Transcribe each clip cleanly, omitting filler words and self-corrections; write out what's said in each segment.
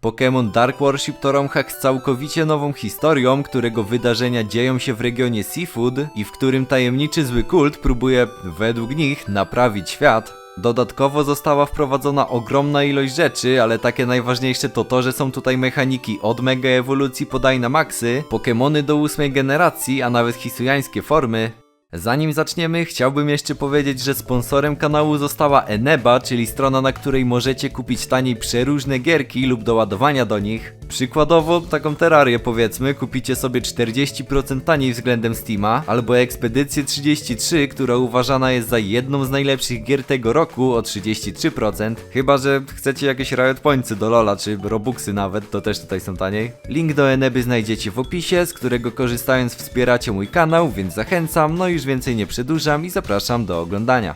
Pokémon Dark Worship to romhack z całkowicie nową historią, którego wydarzenia dzieją się w regionie Seafood i w którym tajemniczy zły kult próbuje, według nich, naprawić świat. Dodatkowo została wprowadzona ogromna ilość rzeczy, ale takie najważniejsze to to, że są tutaj mechaniki od mega ewolucji po Dynamaxy, Pokémony do 8 generacji, a nawet hisujańskie formy. Zanim zaczniemy, chciałbym jeszcze powiedzieć, że sponsorem kanału została Eneba, czyli strona, na której możecie kupić taniej przeróżne gierki lub doładowania do nich. Przykładowo, taką Terrarię powiedzmy, kupicie sobie 40% taniej względem Steama, albo Ekspedycję 33, która uważana jest za jedną z najlepszych gier tego roku o 33%. Chyba że chcecie jakieś Riot Pointsy do LoL'a, czy Robuxy nawet, to też tutaj są taniej. Link do Eneby znajdziecie w opisie, z którego korzystając wspieracie mój kanał, więc zachęcam, no już więcej nie przedłużam i zapraszam do oglądania.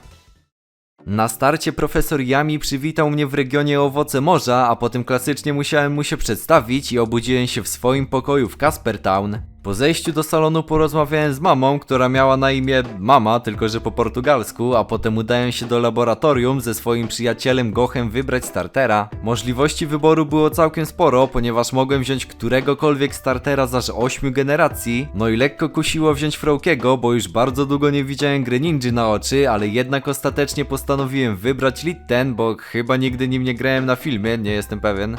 Na starcie profesor Yami przywitał mnie w regionie Owoce Morza, a potem klasycznie musiałem mu się przedstawić i obudziłem się w swoim pokoju w Casper Town. Po zejściu do salonu porozmawiałem z mamą, która miała na imię Mama, tylko że po portugalsku, a potem udałem się do laboratorium ze swoim przyjacielem Gochem wybrać startera. Możliwości wyboru było całkiem sporo, ponieważ mogłem wziąć któregokolwiek startera z aż 8 generacji, no i lekko kusiło wziąć Froakiego, bo już bardzo długo nie widziałem Greninja na oczy, ale jednak ostatecznie postanowiłem wybrać Litten, bo chyba nigdy nim nie grałem na filmie, nie jestem pewien.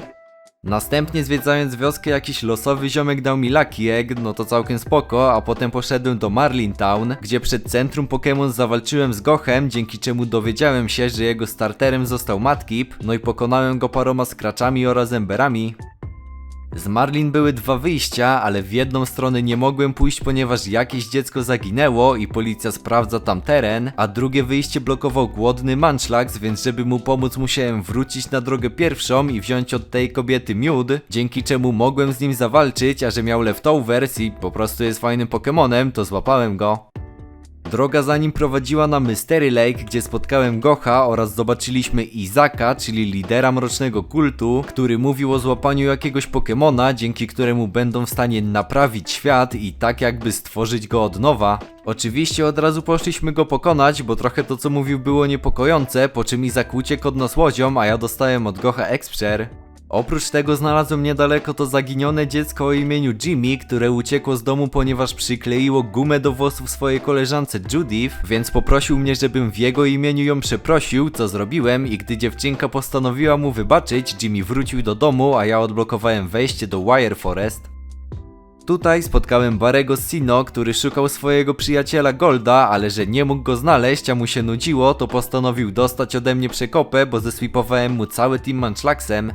Następnie zwiedzając wioskę jakiś losowy ziomek dał mi Lucky Egg, no to całkiem spoko, a potem poszedłem do Marlin Town, gdzie przed centrum Pokémon zawalczyłem z Gochem, dzięki czemu dowiedziałem się, że jego starterem został Mudkip, no i pokonałem go paroma Scratchami oraz Emberami. Z Marlin były dwa wyjścia, ale w jedną stronę nie mogłem pójść, ponieważ jakieś dziecko zaginęło i policja sprawdza tam teren, a drugie wyjście blokował głodny Munchlax, więc żeby mu pomóc musiałem wrócić na drogę pierwszą i wziąć od tej kobiety miód, dzięki czemu mogłem z nim zawalczyć, a że miał leftovers i po prostu jest fajnym Pokemonem, to złapałem go. Droga za nim prowadziła na Mystery Lake, gdzie spotkałem Gocha oraz zobaczyliśmy Izaka, czyli lidera mrocznego kultu, który mówił o złapaniu jakiegoś Pokemona, dzięki któremu będą w stanie naprawić świat i tak jakby stworzyć go od nowa. Oczywiście od razu poszliśmy go pokonać, bo trochę to co mówił było niepokojące, po czym Izak uciekł od nas łodzią, a ja dostałem od Gocha Expshare. Oprócz tego znalazłem niedaleko to zaginione dziecko o imieniu Jimmy, które uciekło z domu, ponieważ przykleiło gumę do włosów swojej koleżance Judith, więc poprosił mnie, żebym w jego imieniu ją przeprosił, co zrobiłem i gdy dziewczynka postanowiła mu wybaczyć, Jimmy wrócił do domu, a ja odblokowałem wejście do Wire Forest. Tutaj spotkałem Barego Sino, który szukał swojego przyjaciela Golda, ale że nie mógł go znaleźć, a mu się nudziło, to postanowił dostać ode mnie przekopę, bo zeswipowałem mu cały team Munchlaxem.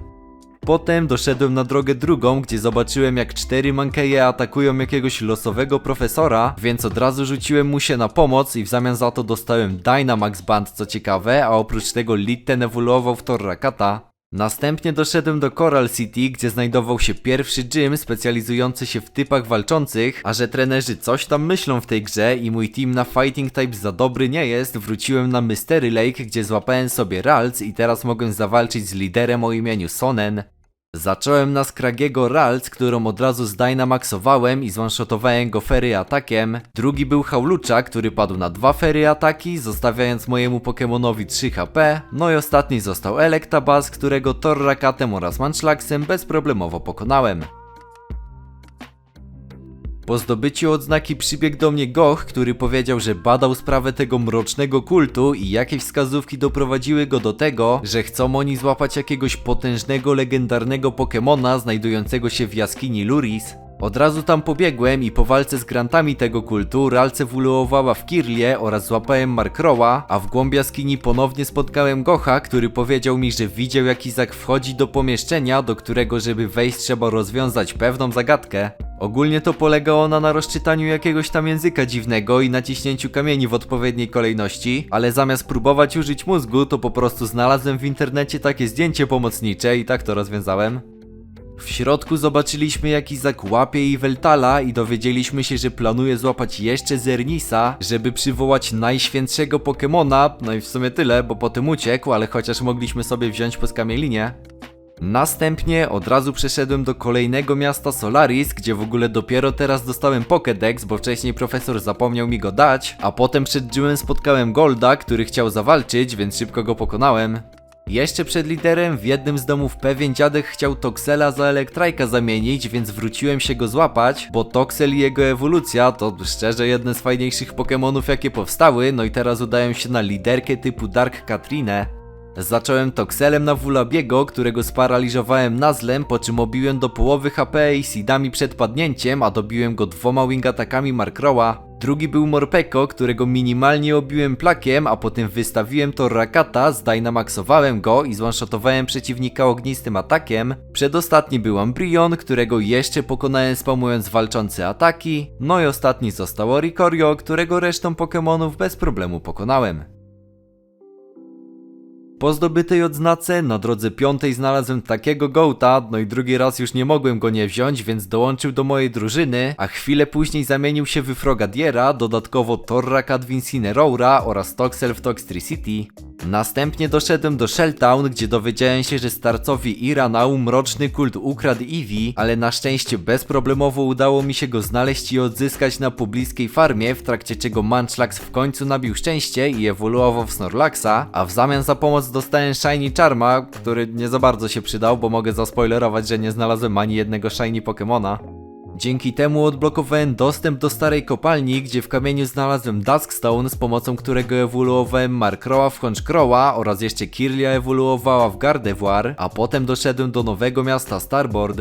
Potem doszedłem na drogę drugą, gdzie zobaczyłem jak 4 Mankeje atakują jakiegoś losowego profesora, więc od razu rzuciłem mu się na pomoc i w zamian za to dostałem Dynamax Band, co ciekawe, a oprócz tego Litten ewoluował w Torrakata. Następnie doszedłem do Coral City, gdzie znajdował się pierwszy gym specjalizujący się w typach walczących, a że trenerzy coś tam myślą w tej grze i mój team na Fighting Type za dobry nie jest, wróciłem na Mystery Lake, gdzie złapałem sobie Ralts i teraz mogłem zawalczyć z liderem o imieniu Sonen. Zacząłem na Scraggiego Ralts, którą od razu zdynamaxowałem i zone-shotowałem go Fairy atakiem. Drugi był Hawlucha, który padł na 2 Fairy ataki, zostawiając mojemu Pokemonowi 3 HP. No i ostatni został Electabuzz, którego Torrakatem oraz Munchlaxem bezproblemowo pokonałem. Po zdobyciu odznaki przybiegł do mnie Goch, który powiedział, że badał sprawę tego mrocznego kultu i jakieś wskazówki doprowadziły go do tego, że chcą oni złapać jakiegoś potężnego, legendarnego Pokemona znajdującego się w jaskini Luris. Od razu tam pobiegłem i po walce z grantami tego kultu Ralts ewoluowała w Kirlię oraz złapałem Markrowa, a w głąb jaskini ponownie spotkałem Gocha, który powiedział mi, że widział jak Izak wchodzi do pomieszczenia, do którego żeby wejść trzeba rozwiązać pewną zagadkę. Ogólnie to polegało na rozczytaniu jakiegoś tam języka dziwnego i naciśnięciu kamieni w odpowiedniej kolejności, ale zamiast próbować użyć mózgu, to po prostu znalazłem w internecie takie zdjęcie pomocnicze i tak to rozwiązałem. W środku zobaczyliśmy jak Izak łapie Yveltala i dowiedzieliśmy się, że planuje złapać jeszcze Zernisa, żeby przywołać najświętszego Pokemona, no i w sumie tyle, bo potem uciekł, ale chociaż mogliśmy sobie wziąć po skamielinie. Następnie od razu przeszedłem do kolejnego miasta Solaris, gdzie w ogóle dopiero teraz dostałem Pokédex, bo wcześniej profesor zapomniał mi go dać, a potem przed gymem spotkałem Golda, który chciał zawalczyć, więc szybko go pokonałem. Jeszcze przed liderem w jednym z domów pewien dziadek chciał Toxela za Electrike'a zamienić, więc wróciłem się go złapać, bo Toxel i jego ewolucja to szczerze jedne z fajniejszych Pokemonów jakie powstały, no i teraz udają się na liderkę typu Dark Katrinę. Zacząłem Toxelem na Wulabiego, którego sparaliżowałem Nuzlem, po czym obiłem do połowy HP i seedami przed padnięciem, a dobiłem go 2 wing atakami Markrowa. Drugi był Morpeko, którego minimalnie obiłem plakiem, a potem wystawiłem Torrakata, zdynamaxowałem go i zone-shotowałem przeciwnika ognistym atakiem. Przedostatni był Umbreon, którego jeszcze pokonałem spamując walczące ataki. No i ostatni został Oricorio, którego resztą Pokemonów bez problemu pokonałem. Po zdobytej odznace na drodze 5 znalazłem takiego gołta, no i drugi raz już nie mogłem go nie wziąć, więc dołączył do mojej drużyny, a chwilę później zamienił się w Frogadiera, dodatkowo Torracat w Incineroara oraz Toxel w Toxtricity. Następnie doszedłem do Shelltown, gdzie dowiedziałem się, że starcowi Iranau mroczny kult ukradł Eevee, ale na szczęście bezproblemowo udało mi się go znaleźć i odzyskać na pobliskiej farmie, w trakcie czego Munchlax w końcu nabił szczęście i ewoluował w Snorlaxa, a w zamian za pomoc dostałem Shiny Charma, który nie za bardzo się przydał, bo mogę zaspoilerować, że nie znalazłem ani jednego Shiny Pokemona. Dzięki temu odblokowałem dostęp do starej kopalni, gdzie w kamieniu znalazłem Duskstone, z pomocą którego ewoluowałem Markroa w Honchkroa oraz jeszcze Kirlia ewoluowała w Gardevoir, a potem doszedłem do nowego miasta Starboard.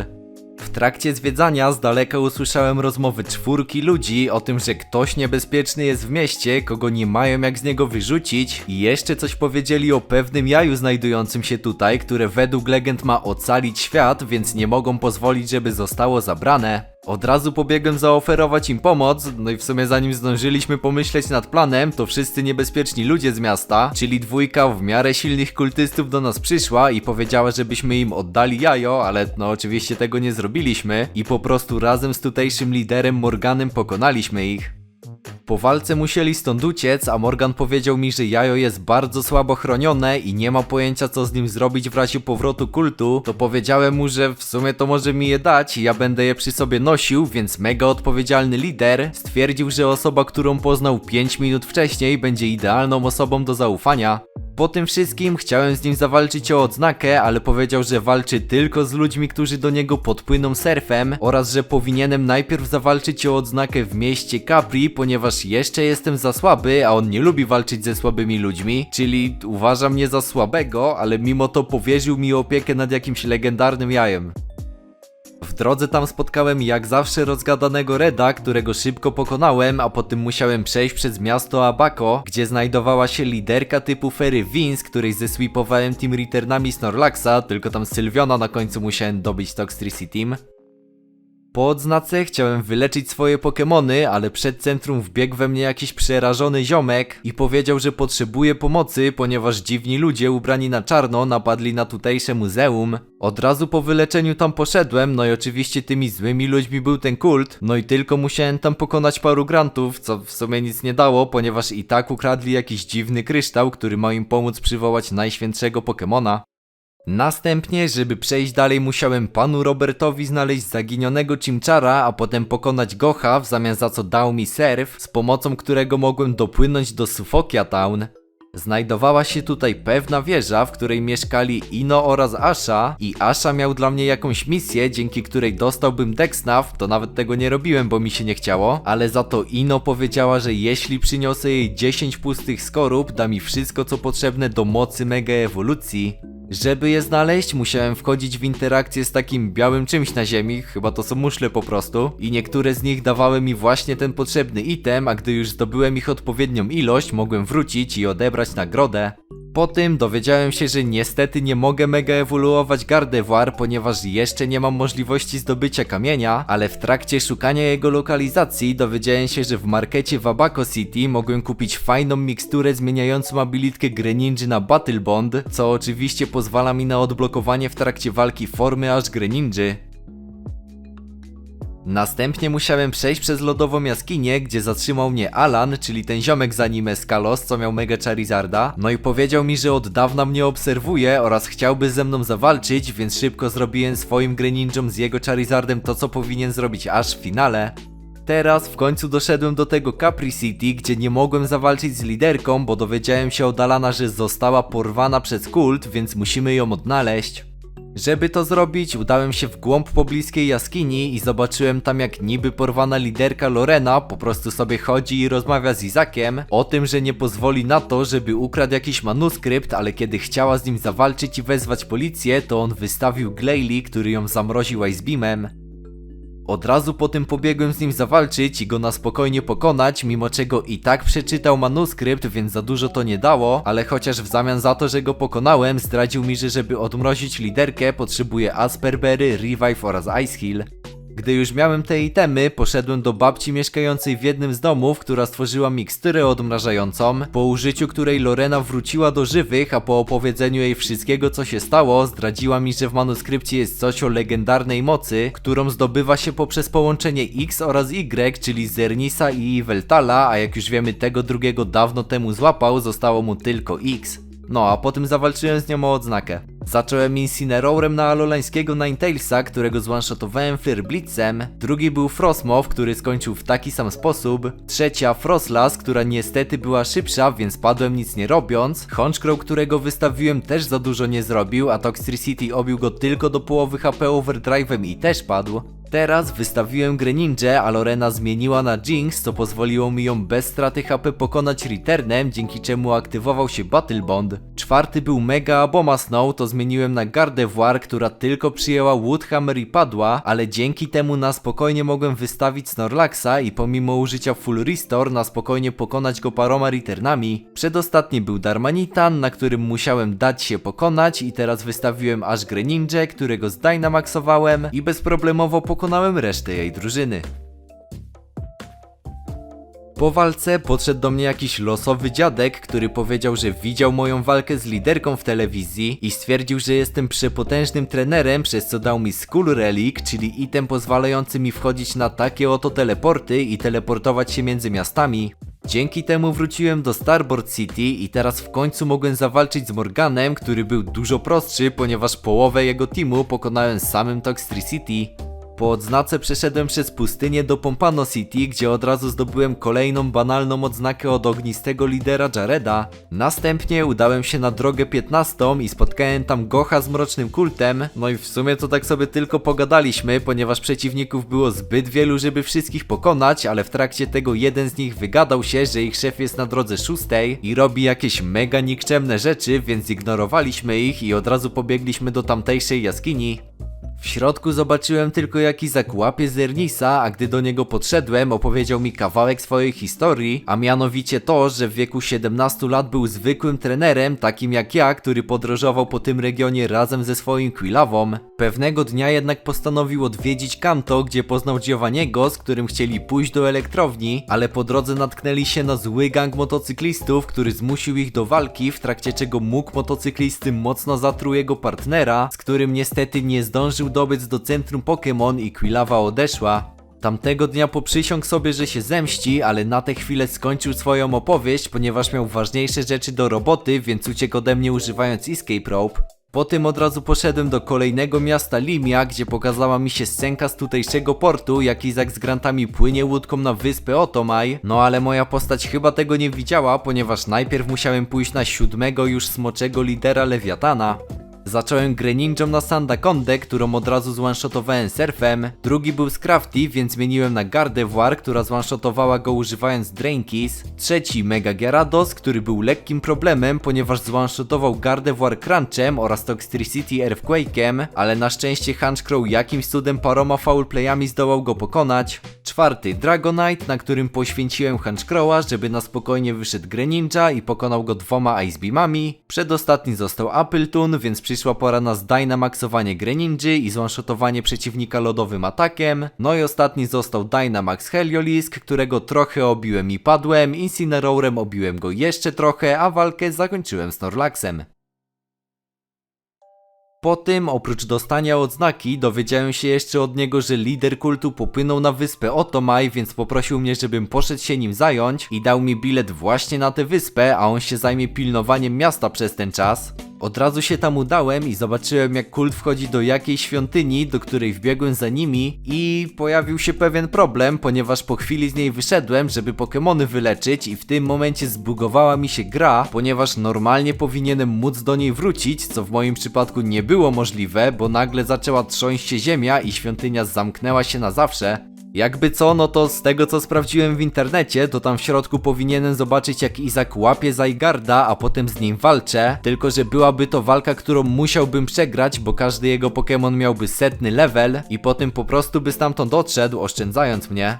W trakcie zwiedzania z daleka usłyszałem rozmowy 4 ludzi o tym, że ktoś niebezpieczny jest w mieście, kogo nie mają jak z niego wyrzucić, i jeszcze coś powiedzieli o pewnym jaju znajdującym się tutaj, które według legend ma ocalić świat, więc nie mogą pozwolić, żeby zostało zabrane. Od razu pobiegłem zaoferować im pomoc, no i w sumie zanim zdążyliśmy pomyśleć nad planem, to wszyscy niebezpieczni ludzie z miasta, czyli 2 w miarę silnych kultystów do nas przyszła i powiedziała, żebyśmy im oddali jajo, ale no oczywiście tego nie zrobiliśmy i po prostu razem z tutejszym liderem Morganem pokonaliśmy ich. Po walce musieli stąd uciec, a Morgan powiedział mi, że jajo jest bardzo słabo chronione i nie ma pojęcia co z nim zrobić w razie powrotu kultu, to powiedziałem mu, że w sumie to może mi je dać i ja będę je przy sobie nosił, więc mega odpowiedzialny lider stwierdził, że osoba, którą poznał 5 minut wcześniej, będzie idealną osobą do zaufania. Po tym wszystkim chciałem z nim zawalczyć o odznakę, ale powiedział, że walczy tylko z ludźmi, którzy do niego podpłyną surfem oraz że powinienem najpierw zawalczyć o odznakę w mieście Capri, ponieważ jeszcze jestem za słaby, a on nie lubi walczyć ze słabymi ludźmi, czyli uważa mnie za słabego, ale mimo to powierzył mi opiekę nad jakimś legendarnym jajem. W drodze tam spotkałem jak zawsze rozgadanego Reda, którego szybko pokonałem, a potem musiałem przejść przez miasto Abaco, gdzie znajdowała się liderka typu Fairy Vince, której zesweepowałem Team Returnami Snorlaxa, tylko tam Sylviona na końcu musiałem dobić Toxtricity Team. Po odznace chciałem wyleczyć swoje Pokemony, ale przed centrum wbiegł we mnie jakiś przerażony ziomek i powiedział, że potrzebuje pomocy, ponieważ dziwni ludzie ubrani na czarno napadli na tutejsze muzeum. Od razu po wyleczeniu tam poszedłem, no i oczywiście tymi złymi ludźmi był ten kult, no i tylko musiałem tam pokonać paru grantów, co w sumie nic nie dało, ponieważ i tak ukradli jakiś dziwny kryształ, który ma im pomóc przywołać najświętszego Pokemona. Następnie, żeby przejść dalej, musiałem panu Robertowi znaleźć zaginionego Chimchara, a potem pokonać Gocha, w zamian za co dał mi surf, z pomocą którego mogłem dopłynąć do Suffolkia Town. Znajdowała się tutaj pewna wieża, w której mieszkali Ino oraz Asha i Asha miał dla mnie jakąś misję, dzięki której dostałbym Dexnav, to nawet tego nie robiłem, bo mi się nie chciało, ale za to Ino powiedziała, że jeśli przyniosę jej 10 pustych skorup, da mi wszystko co potrzebne do mocy mega ewolucji. Żeby je znaleźć, musiałem wchodzić w interakcję z takim białym czymś na ziemi, chyba to są muszle po prostu, i niektóre z nich dawały mi właśnie ten potrzebny item, a gdy już zdobyłem ich odpowiednią ilość, mogłem wrócić i odebrać nagrodę. Po tym dowiedziałem się, że niestety nie mogę mega ewoluować Gardevoir, ponieważ jeszcze nie mam możliwości zdobycia kamienia, ale w trakcie szukania jego lokalizacji dowiedziałem się, że w markecie w Abaco City mogłem kupić fajną miksturę zmieniającą abilitkę Greninja na Battle Bond, co oczywiście pozwala mi na odblokowanie w trakcie walki formy aż Greninja. Następnie musiałem przejść przez lodową jaskinię, gdzie zatrzymał mnie Alan, czyli ten ziomek z anime Skalos, co miał mega Charizarda, no i powiedział mi, że od dawna mnie obserwuje oraz chciałby ze mną zawalczyć, więc szybko zrobiłem swoim Greninjom z jego Charizardem to, co powinien zrobić aż w finale. Teraz w końcu doszedłem do tego Capri City, gdzie nie mogłem zawalczyć z liderką, bo dowiedziałem się od Alana, że została porwana przez kult, więc musimy ją odnaleźć. Żeby to zrobić, udałem się w głąb pobliskiej jaskini i zobaczyłem tam, jak niby porwana liderka Lorena po prostu sobie chodzi i rozmawia z Isaaciem o tym, że nie pozwoli na to, żeby ukradł jakiś manuskrypt, ale kiedy chciała z nim zawalczyć i wezwać policję, to on wystawił Glalie, który ją zamroził Icebeamem. Od razu po tym pobiegłem z nim zawalczyć i go na spokojnie pokonać, mimo czego i tak przeczytał manuskrypt, więc za dużo to nie dało, ale chociaż w zamian za to, że go pokonałem, zdradził mi, że żeby odmrozić liderkę, potrzebuje Asperberry, Revive oraz Iceheal. Gdy już miałem te itemy, poszedłem do babci mieszkającej w jednym z domów, która stworzyła miksturę odmrażającą, po użyciu której Lorena wróciła do żywych, a po opowiedzeniu jej wszystkiego, co się stało, zdradziła mi, że w manuskrypcie jest coś o legendarnej mocy, którą zdobywa się poprzez połączenie X oraz Y, czyli Zernisa i Yveltala, a jak już wiemy, tego drugiego dawno temu złapał, zostało mu tylko X. No a potem zawalczyłem z nią o odznakę. Zacząłem Incineroarem na Alolańskiego Ninetailsa, którego zone-shotowałem Flare Blitzem. Drugi był Frostmoth, który skończył w taki sam sposób. Trzecia Frostlass, która niestety była szybsza, więc padłem nic nie robiąc. Honchkrow, którego wystawiłem, też za dużo nie zrobił, a Toxtricity obił go tylko do połowy HP overdrive'em i też padł. Teraz wystawiłem Greninja, a Lorena zmieniła na Jinx, co pozwoliło mi ją bez straty HP pokonać Returnem, dzięki czemu aktywował się Battle Bond. Czwarty był Mega Aboma Snow, to zmieniłem na Gardevoir, która tylko przyjęła Woodhammer i padła, ale dzięki temu na spokojnie mogłem wystawić Snorlaxa i pomimo użycia Full Restore na spokojnie pokonać go paroma Returnami. Przedostatni był Darmanitan, na którym musiałem dać się pokonać i teraz wystawiłem aż Greninja, którego zdynamaxowałem i bezproblemowo pokonałem resztę jej drużyny. Po walce podszedł do mnie jakiś losowy dziadek, który powiedział, że widział moją walkę z liderką w telewizji i stwierdził, że jestem przepotężnym trenerem, przez co dał mi Skull Relic, czyli item pozwalający mi wchodzić na takie oto teleporty i teleportować się między miastami. Dzięki temu wróciłem do Starboard City i teraz w końcu mogłem zawalczyć z Morganem, który był dużo prostszy, ponieważ połowę jego teamu pokonałem samym Toxtricity. Po odznace przeszedłem przez pustynię do Pompano City, gdzie od razu zdobyłem kolejną banalną odznakę od ognistego lidera Jareda. Następnie udałem się na drogę 15 i spotkałem tam Gocha z mrocznym kultem, no i w sumie to tak sobie tylko pogadaliśmy, ponieważ przeciwników było zbyt wielu, żeby wszystkich pokonać, ale w trakcie tego jeden z nich wygadał się, że ich szef jest na drodze 6 i robi jakieś mega nikczemne rzeczy, więc ignorowaliśmy ich i od razu pobiegliśmy do tamtejszej jaskini. W środku zobaczyłem tylko, jak Isaac łapie Zernisa, a gdy do niego podszedłem, opowiedział mi kawałek swojej historii, a mianowicie to, że w wieku 17 lat był zwykłym trenerem, takim jak ja, który podróżował po tym regionie razem ze swoim Quillavą. Pewnego dnia jednak postanowił odwiedzić Kanto, gdzie poznał Giovanniego, z którym chcieli pójść do elektrowni, ale po drodze natknęli się na zły gang motocyklistów, który zmusił ich do walki, w trakcie czego mógł motocyklisty mocno zatruł jego partnera, z którym niestety nie zdążył dobiec do centrum Pokémon i Quilava odeszła. Tamtego dnia poprzysiągł sobie, że się zemści, ale na tę chwilę skończył swoją opowieść, ponieważ miał ważniejsze rzeczy do roboty, więc uciekł ode mnie używając Escape Rope. Po tym od razu poszedłem do kolejnego miasta Limia, gdzie pokazała mi się scenka z tutejszego portu, jak Isaac z Grantami płynie łódką na wyspę Otomai. No ale moja postać chyba tego nie widziała, ponieważ najpierw musiałem pójść na 7. już smoczego lidera Lewiatana. Zacząłem Greninją na Sandacondę, którą od razu zone-shotowałem surfem. Drugi był Scrafty, więc zmieniłem na Gardevoir, która zone-shotowała go używając Drain Keys. Trzeci Mega Gyarados, który był lekkim problemem, ponieważ zone-shotował Gardevoir Crunchem oraz Toxtricity Earthquake'em, ale na szczęście Honchkrow jakimś cudem paroma foulplayami zdołał go pokonać. Czwarty Dragonite, na którym poświęciłem Honchkrowa, żeby na spokojnie wyszedł Greninja i pokonał go 2 Ice Beamami. Przedostatni został Appletun, więc przyszła pora na zdynamaxowanie Greninji i zone-shotowanie przeciwnika lodowym atakiem. No i ostatni został Dynamax Heliolisk, którego trochę obiłem i padłem, Incineroarem obiłem go jeszcze trochę, a walkę zakończyłem Snorlaxem. Po tym, oprócz dostania odznaki, dowiedziałem się jeszcze od niego, że lider kultu popłynął na wyspę Otomai, więc poprosił mnie, żebym poszedł się nim zająć i dał mi bilet właśnie na tę wyspę, a on się zajmie pilnowaniem miasta przez ten czas. Od razu się tam udałem i zobaczyłem, jak kult wchodzi do jakiejś świątyni, do której wbiegłem za nimi i pojawił się pewien problem, ponieważ po chwili z niej wyszedłem, żeby Pokemony wyleczyć i w tym momencie zbugowała mi się gra, ponieważ normalnie powinienem móc do niej wrócić, co w moim przypadku nie było możliwe, bo nagle zaczęła trząść się ziemia i świątynia zamknęła się na zawsze. Jakby co, no to z tego co sprawdziłem w internecie, to tam w środku powinienem zobaczyć, jak Izak łapie Zygarda, a potem z nim walczę, tylko że byłaby to walka, którą musiałbym przegrać, bo każdy jego Pokémon miałby 100 level i potem po prostu by stamtąd odszedł, oszczędzając mnie.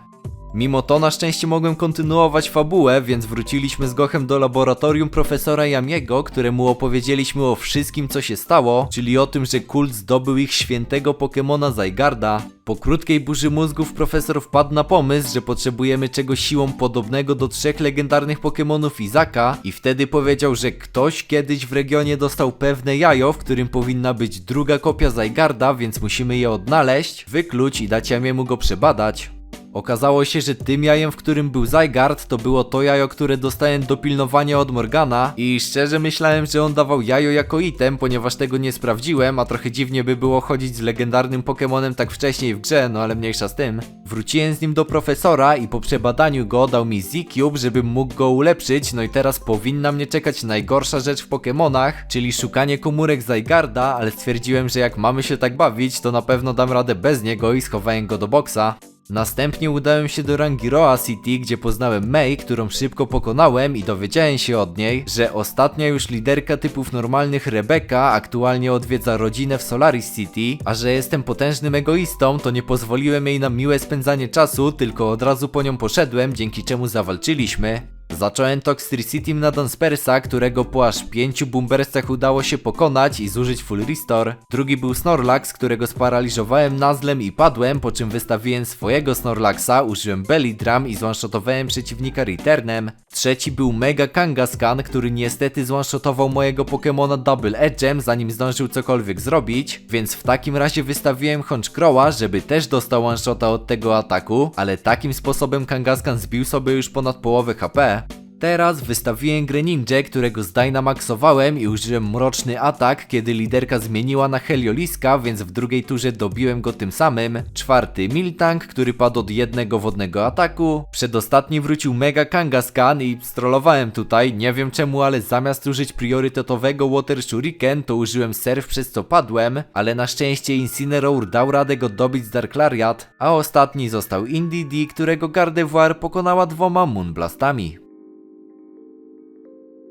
Mimo to na szczęście mogłem kontynuować fabułę, więc wróciliśmy z Gochem do laboratorium profesora Yamiego, któremu opowiedzieliśmy o wszystkim, co się stało, czyli o tym, że kult zdobył ich świętego Pokemona Zygarda. Po krótkiej burzy mózgów profesor wpadł na pomysł, że potrzebujemy czegoś siłą podobnego do 3 legendarnych Pokemonów Izaka i wtedy powiedział, że ktoś kiedyś w regionie dostał pewne jajo, w którym powinna być druga kopia Zygarda, więc musimy je odnaleźć, wykluć i dać Yamiemu go przebadać. Okazało się, że tym jajem, w którym był Zygard, to było to jajo, które dostałem do pilnowania od Morgana i szczerze myślałem, że on dawał jajo jako item, ponieważ tego nie sprawdziłem, a trochę dziwnie by było chodzić z legendarnym Pokemonem tak wcześniej w grze, no ale mniejsza z tym. Wróciłem z nim do profesora i po przebadaniu go dał mi Z-Cube, żebym mógł go ulepszyć, no i teraz powinna mnie czekać najgorsza rzecz w Pokemonach, czyli szukanie komórek Zygarda, ale stwierdziłem, że jak mamy się tak bawić, to na pewno dam radę bez niego i schowałem go do boksa. Następnie udałem się do Rangiroa City, gdzie poznałem Mei, którą szybko pokonałem i dowiedziałem się od niej, że ostatnia już liderka typów normalnych Rebecca aktualnie odwiedza rodzinę w Solaris City, a że jestem potężnym egoistą, to nie pozwoliłem jej na miłe spędzanie czasu, tylko od razu po nią poszedłem, dzięki czemu zawalczyliśmy. Zacząłem Toxtricity na Dunsparce'a, którego po aż 5 Boomburstach udało się pokonać i zużyć full restore. Drugi był Snorlax, którego sparaliżowałem nazlem i padłem, po czym wystawiłem swojego Snorlaxa, użyłem Belly Drum i zone-shotowałem przeciwnika Returnem. Trzeci był Mega Kangaskhan, który niestety zone-shotował mojego Pokemona Double Edge'em, zanim zdążył cokolwiek zrobić, więc w takim razie wystawiłem Honchkrowa, żeby też dostał one-shota od tego ataku, ale takim sposobem Kangaskhan zbił sobie już ponad połowę HP. Teraz wystawiłem Greninja, którego zdynamaxowałem i użyłem mroczny atak, kiedy liderka zmieniła na Helioliska, więc w drugiej turze dobiłem go tym samym. Czwarty Miltank, który padł od jednego wodnego ataku. Przedostatni wrócił Mega Kangaskhan i strollowałem tutaj, nie wiem czemu, ale zamiast użyć priorytetowego Water Shuriken, to użyłem Surf, przez co padłem, ale na szczęście Incineroar dał radę go dobić z Dark Lariat, a ostatni został Indeedee, którego Gardevoir pokonała 2 Moonblastami.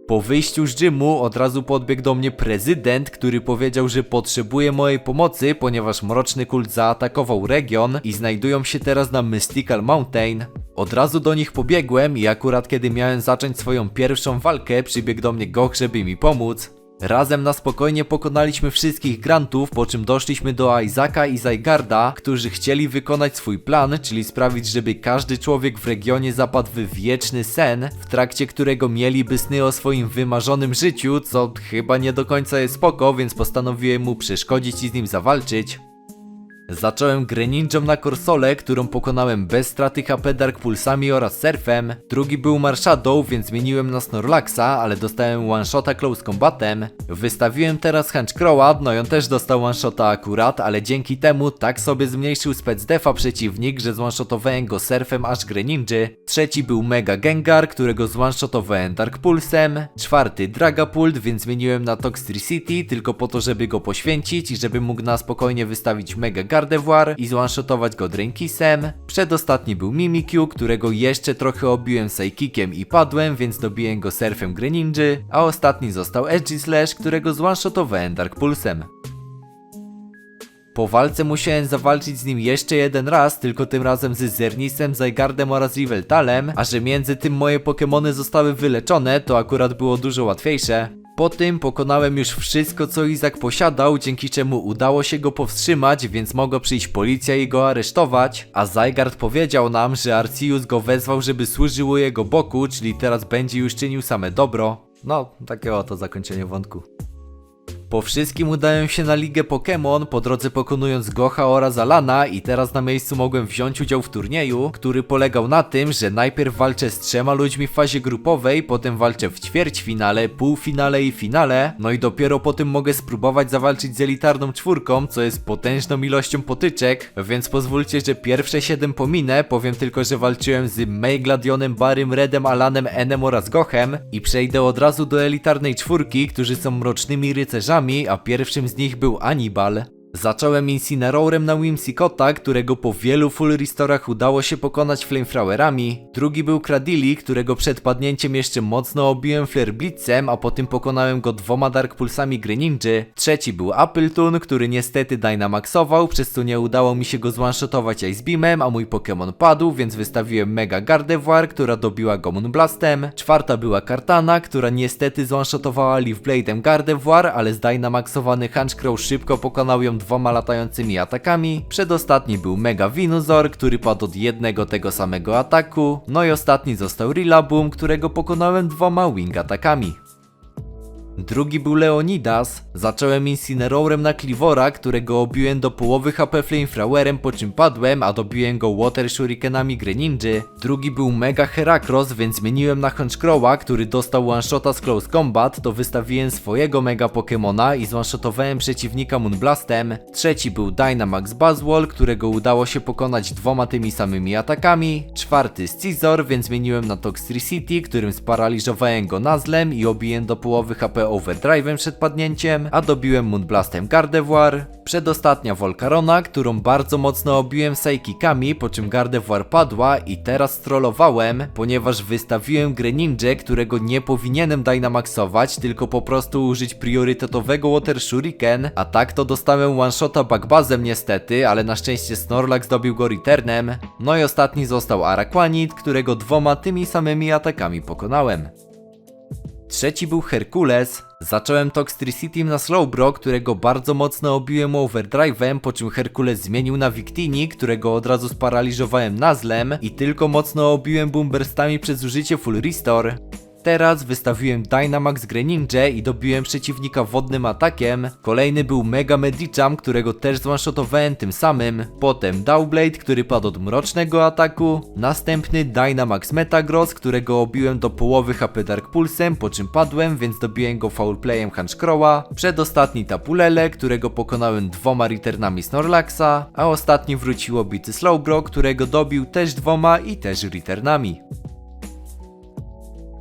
Po wyjściu z gymu od razu podbiegł do mnie prezydent, który powiedział, że potrzebuje mojej pomocy, ponieważ mroczny kult zaatakował region i znajdują się teraz na Mystical Mountain. Od razu do nich pobiegłem i akurat kiedy miałem zacząć swoją pierwszą walkę, przybiegł do mnie Goch, żeby mi pomóc. Razem na spokojnie pokonaliśmy wszystkich grantów, po czym doszliśmy do Izaka i Zygarda, którzy chcieli wykonać swój plan, czyli sprawić, żeby każdy człowiek w regionie zapadł w wieczny sen, w trakcie którego mieliby sny o swoim wymarzonym życiu, co chyba nie do końca jest spoko, więc postanowiłem mu przeszkodzić i z nim zawalczyć. Zacząłem Greninją na Corsole, którą pokonałem bez straty HP Dark Pulsami oraz Surfem. Drugi był Marshadow, więc zmieniłem na Snorlaxa, ale dostałem one-shota Close Combatem. Wystawiłem teraz Honchkrowa, no i on też dostał one-shota akurat, ale dzięki temu tak sobie zmniejszył spec defa przeciwnik, że zone-shotowałem go Surfem aż Greninja. Trzeci był Mega Gengar, którego zone-shotowałem Dark Pulsem. Czwarty Dragapult, więc zmieniłem na Toxtricity, tylko po to, żeby go poświęcić i żeby mógł na spokojnie wystawić Mega Gardevoir i zone-shotować go Drainkissem. Przedostatni był Mimikyu, którego jeszcze trochę obiłem Psychikiem i padłem, więc dobiłem go Surfem Greninja, a ostatni został Aegislash, którego zone-shotowałem Dark Pulsem. Po walce musiałem zawalczyć z nim jeszcze jeden raz, tylko tym razem z Zernisem, Zygardem oraz Yveltalem, a że między tym moje Pokemony zostały wyleczone, to akurat było dużo łatwiejsze. Po tym pokonałem już wszystko, co Izak posiadał, dzięki czemu udało się go powstrzymać, więc mogła przyjść policja i go aresztować, a Zygard powiedział nam, że Arceus go wezwał, żeby służył u jego boku, czyli teraz będzie już czynił same dobro. No, takie oto zakończenie wątku. Po wszystkim udałem się na ligę Pokémon, po drodze pokonując Gocha oraz Alana i teraz na miejscu mogłem wziąć udział w turnieju, który polegał na tym, że najpierw walczę z 3 ludźmi w fazie grupowej, potem walczę w ćwierćfinale, półfinale i finale, no i dopiero potem mogę spróbować zawalczyć z elitarną czwórką, co jest potężną ilością potyczek, więc pozwólcie, że pierwsze 7 pominę, powiem tylko, że walczyłem z Meigladionem, Barym, Redem, Alanem, Enem oraz Gochem i przejdę od razu do elitarnej czwórki, którzy są mrocznymi rycerzami, a pierwszym z nich był Anibal. Zacząłem Incineroarem na Whimsicota, którego po wielu full restorach udało się pokonać Flamethrowerami. Drugi był Cradily, którego przed padnięciem jeszcze mocno obiłem Flare Blitzem, a potem pokonałem go 2 Dark Pulsami Greninja. Trzeci był Appletoon, który niestety Dynamaxował, przez co nie udało mi się go zone-shotować Ice Beamem, a mój Pokémon padł, więc wystawiłem Mega Gardevoir, która dobiła go Moonblastem. Czwarta była Kartana, która niestety zone-shotowała Leaf Blade'em Gardevoir, ale zdynamaxowany Honchkrow szybko pokonał ją 2 latającymi atakami. Przedostatni był Mega Venusaur, który padł od jednego tego samego ataku. No i ostatni został Rillaboom, którego pokonałem 2 wing atakami. Drugi był Leonidas. Zacząłem Incineroarem na Clivora, którego obiłem do połowy HP Flamethrowerem, po czym padłem, a dobiłem go Water Shurikenami Greninja. Drugi był Mega Heracross, więc zmieniłem na Honchkrowa, który dostał one-shota z Close Combat, to wystawiłem swojego Mega Pokemona i zone-shotowałem przeciwnika Moonblastem. Trzeci był Dynamax Buzzwole, którego udało się pokonać 2 tymi samymi atakami. Czwarty Scizor, więc zmieniłem na Toxtricity, którym sparaliżowałem go Nuzlem i obiłem do połowy HP Overdrive'em przed padnięciem, a dobiłem Moonblastem Gardevoir. Przedostatnia Volcarona, którą bardzo mocno obiłem Psychicami, po czym Gardevoir padła i teraz trollowałem, ponieważ wystawiłem Greninja, którego nie powinienem Dynamaxować, tylko po prostu użyć priorytetowego Water Shuriken, a tak to dostałem one-shota Backbuzzem niestety, ale na szczęście Snorlax dobił go Returnem. No i ostatni został Araquanid, którego 2 tymi samymi atakami pokonałem. Trzeci był Herkules. Zacząłem Toxtricity na Slowbro, którego bardzo mocno obiłem Overdrive'em, po czym Herkules zmienił na Victini, którego od razu sparaliżowałem Nuzlem i tylko mocno obiłem Boomburstami przez użycie Full Restore. Teraz wystawiłem Dynamax Greninja i dobiłem przeciwnika wodnym atakiem. Kolejny był Mega Medicham, którego też zone-shotowałem tym samym. Potem Dowblade, który padł od mrocznego ataku. Następny Dynamax Metagross, którego obiłem do połowy HP Dark Pulsem, po czym padłem, więc dobiłem go Foul Playem Honchkrowa. Przedostatni Tapulele, którego pokonałem 2 returnami Snorlaxa. A ostatni wróciło bity Slowbro, którego dobił też 2 i też returnami.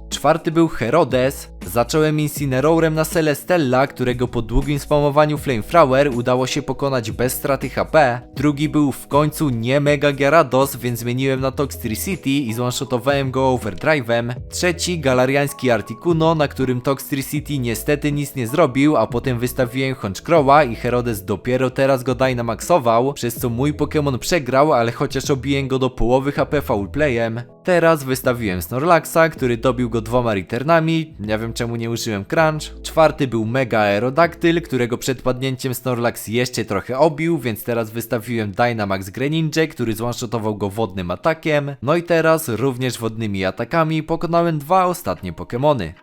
Czwarty był Herodes. Zacząłem Incineroarem na Celestella, którego po długim spamowaniu Flamethrower udało się pokonać bez straty HP. Drugi był w końcu nie Mega Gyarados, więc zmieniłem na Toxtricity i zone-shotowałem go Overdrive'em. Trzeci Galariański Articuno, na którym Toxtricity niestety nic nie zrobił, a potem wystawiłem Honchkrowa i Herodes dopiero teraz go Dynamaxował, przez co mój Pokémon przegrał, ale chociaż obiłem go do połowy HP Foul Playem. Teraz wystawiłem Snorlaxa, który dobił go 2 returnami, nie wiem czemu nie użyłem Crunch. Czwarty był Mega Aerodactyl, którego przed padnięciem Snorlax jeszcze trochę obił, więc teraz wystawiłem Dynamax Greninja, który zone-shotował go wodnym atakiem. No i teraz również wodnymi atakami pokonałem 2 ostatnie Pokemony.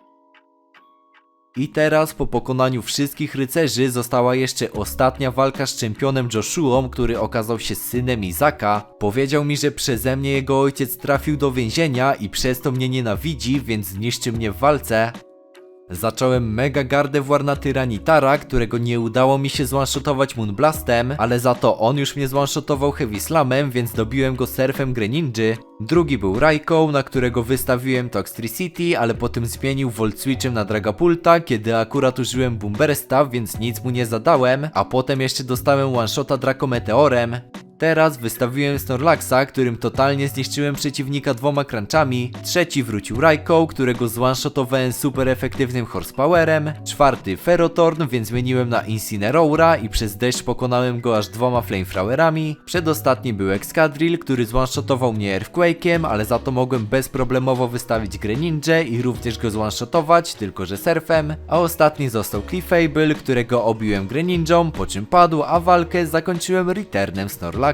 I teraz po pokonaniu wszystkich rycerzy została jeszcze ostatnia walka z czempionem Joshuą, który okazał się synem Izaka. Powiedział mi, że przeze mnie jego ojciec trafił do więzienia i przez to mnie nienawidzi, więc zniszczy mnie w walce. Zacząłem Mega Gardevoir na Tyranitar, którego nie udało mi się zone-shotować Moonblastem, ale za to on już mnie zone-shotował Heavy Slamem, więc dobiłem go Surfem Greninja. Drugi był Raikou, na którego wystawiłem Toxtricity, ale potem zmienił Volt Switchem na Dragapulta, kiedy akurat użyłem Boombursta, więc nic mu nie zadałem, a potem jeszcze dostałem one-shota Draco Meteorem. Teraz wystawiłem Snorlaxa, którym totalnie zniszczyłem przeciwnika 2 crunchami. Trzeci wrócił Raikou, którego zone-shotowałem super efektywnym horsepowerem. Czwarty Ferrothorn, więc zmieniłem na Incineroara i przez deszcz pokonałem go aż 2 Flamethrowerami. Przedostatni był Excadrill, który zone-shotował mnie Earthquake'iem, ale za to mogłem bezproblemowo wystawić Greninja i również go zone-shotować, tylko że surfem. A ostatni został Clefable, którego obiłem Greninją, po czym padł, a walkę zakończyłem returnem Snorlaxa.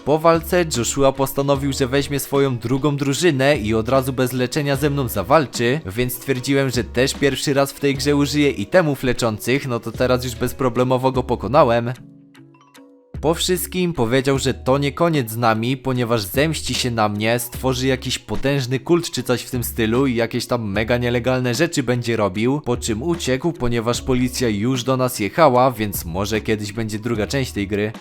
Po walce Joshua postanowił, że weźmie swoją drugą drużynę i od razu bez leczenia ze mną zawalczy, więc stwierdziłem, że też pierwszy raz w tej grze użyję itemów leczących, no to teraz już bezproblemowo go pokonałem. Po wszystkim powiedział, że to nie koniec z nami, ponieważ zemści się na mnie, stworzy jakiś potężny kult czy coś w tym stylu i jakieś tam mega nielegalne rzeczy będzie robił, po czym uciekł, ponieważ policja już do nas jechała, więc może kiedyś będzie druga część tej gry.